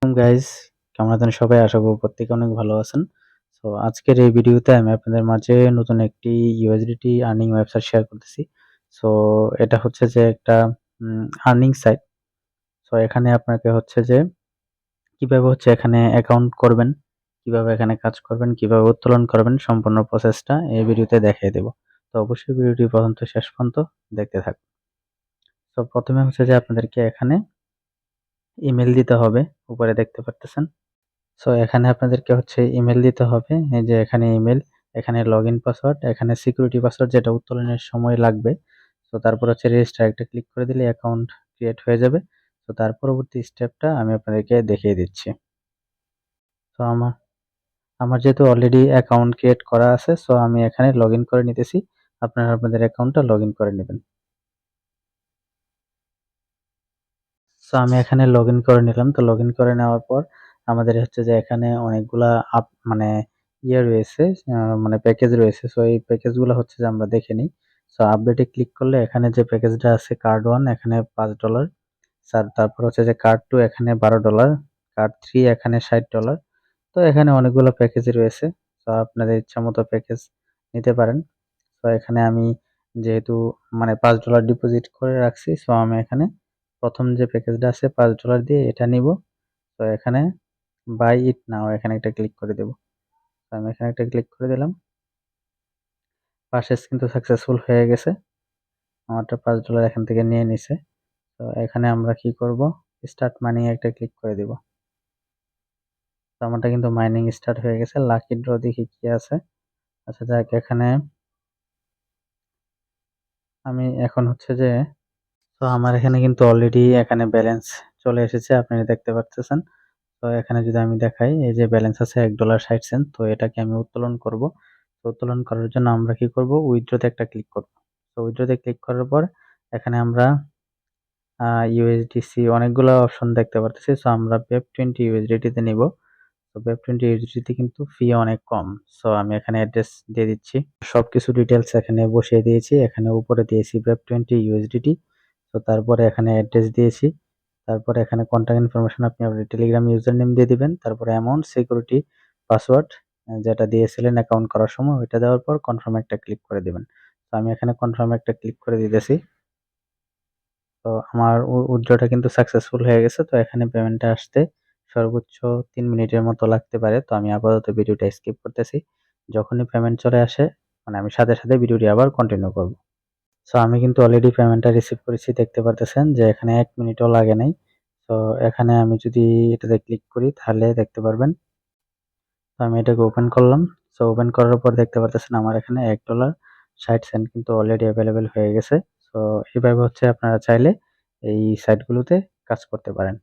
Guys, কেমন আছেন সবাই? আশা করব প্রত্যেকে অনেক ভালো আছেন। সো আজকের এই ভিডিওতে আমি আপনাদের মাঝে নতুন একটি USDT আর্নিং ওয়েবসাইট শেয়ার করতেছি। সো এটা হচ্ছে যে একটা আর্নিং সাইট। সো এখানে আপনাকে হচ্ছে যে কিভাবে হচ্ছে এখানে অ্যাকাউন্ট করবেন, কিভাবে এখানে কাজ করবেন, কিভাবে উত্তোলন করবেন সম্পূর্ণ প্রসেসটা এই ভিডিওতে দেখিয়ে দেব। তো অবশ্যই ভিডিওটি প্রথম থেকে শেষ পর্যন্ত দেখতে থাকুন। তো প্রথমে হচ্ছে যে আপনাদেরকে এখানে ইমেইল দিতে হবে। উপরে দেখতে পারতেছেন। সো এখানে আপনাদেরকে হচ্ছে ইমেইল দিতে হবে। এই যে এখানে ইমেইল, এখানে লগইন পাসওয়ার্ড, এখানে সিকিউরিটি পাসওয়ার্ড যেটা উত্তোলনের সময় লাগবে। তো তারপর হচ্ছে রেজিস্টার একটা ক্লিক করে দিলে অ্যাকাউন্ট ক্রিয়েট হয়ে যাবে। তো তার পরবর্তী স্টেপটা আমি আপনাদেরকে দেখিয়ে দিচ্ছি। তো আমার যেহেতু অলরেডি অ্যাকাউন্ট ক্রিয়েট করা আছে, সো আমি এখানে লগইন করে নিতেছি। আপনারা আপনাদের অ্যাকাউন্টটা লগইন করে নেবেন। সো আমি এখানে লগইন করে নিলাম। তো লগইন করে নেওয়ার পর আমাদের হচ্ছে যে এখানে অনেকগুলা মানে রয়েছে, মানে প্যাকেজ রয়েছে। সো এই প্যাকেজগুলো হচ্ছে যে আমরা দেখে নিই। সো আপডেটে ক্লিক করলে এখানে যে প্যাকেজটা আছে কার্ড 1 এখানে $5, তারপর হচ্ছে যে কার্ড 2 এখানে $12, কার্ড 3 এখানে $60। তো এখানে অনেকগুলো প্যাকেজ রয়েছে। তো আপনাদের ইচ্ছামতো প্যাকেজ নিতে পারেন। তো এখানে আমি যেহেতু মানে $5 ডিপোজিট করে রাখছি, সো আমি এখানে প্রথম যে প্যাকেজটা আছে $5 দিয়ে এটা নিব। তো এখানে বাই ইট নাও এখানে একটা ক্লিক করে দেব। তো আমি এখানে একটা ক্লিক করে দিলাম। পারচেজ কিন্তু সাকসেসফুল হয়ে গেছে। আমারটা $5 এখান থেকে নিয়ে নিছে। তো এখানে আমরা কি করব? স্টার্ট মাইনিং একটা ক্লিক করে দিব। তো আমারটা কিন্তু মাইনিং স্টার্ট হয়ে গেছে। লাকি ড্র দেখি কি আছে। আচ্ছা যাক, এখানে আমি এখন হচ্ছে যে তো আমার এখানে কিন্তু অলরেডি এখানে ব্যালেন্স চলে এসেছে, আপনারা দেখতে পাচ্ছেন। তো এখানে যদি আমি দেখাই, এই যে ব্যালেন্স আছে $1.60। তো এটাকে আমি উত্তোলন করব। তো উত্তোলন করার জন্য আমরা কি করব? উইথড্র তে একটা ক্লিক করব। তো উইথড্র তে ক্লিক করার পর এখানে আমরা USDC অনেকগুলো অপশন দেখতে পারতেছি। সো আমরা BEP20 USDT তে নিব। তো BEP20 USDT কিন্তু ফি অনেক কম। সো আমি এখানে অ্যাড্রেস দিয়ে দিচ্ছি। সবকিছু ডিটেইলস এখানে বসিয়ে দিয়েছি। এখানে উপরে দিয়েছি BEP20 USDT। তো তারপরে এখানে অ্যাড্রেস দিয়েছি। তারপরে এখানে কন্টাক্ট ইনফরমেশন আপনি আপনার টেলিগ্রাম ইউজার নেম দিয়ে দিবেন। তারপরে অ্যামাউন্ট, সিকিউরিটি, পাসওয়ার্ড যেটা দিয়েছিলেন অ্যাকাউন্ট করার সময় ওইটা দেওয়ার পর কনফার্ম একটা ক্লিক করে দিবেন। তো আমি এখানে কনফার্ম একটা ক্লিক করে দিতেছি। তো আমার উইথড্রটা কিন্তু সাকসেসফুল হয়ে গেছে। তো এখানে পেমেন্টটা আসতে সর্বোচ্চ ৩ মিনিটের মতো লাগতে পারে। তো আমি আপাতত ভিডিওটা স্কিপ করতেছি। যখনই পেমেন্ট চলে আসে মানে আমি সাথে ভিডিওটি আবার কন্টিনিউ করব। সো আমি কিন্তু অলরেডি পেমেন্টটা রিসিভ করেছি, দেখতে পারতেছেন যে এখানে ১ মিনিটও লাগে নাই। তো এখানে আমি যদি এটাতে ক্লিক করি তাহলে দেখতে পারবেন। তো আমি এটাকে ওপেন করলাম। সো ওপেন করার পর দেখতে পারতেছেন আমার এখানে $1.60 কিন্তু অলরেডি এভেইলেবল হয়ে গেছে। সো এভাবে হচ্ছে আপনারা চাইলে এই সাইটগুলোতে কাজ করতে পারেন।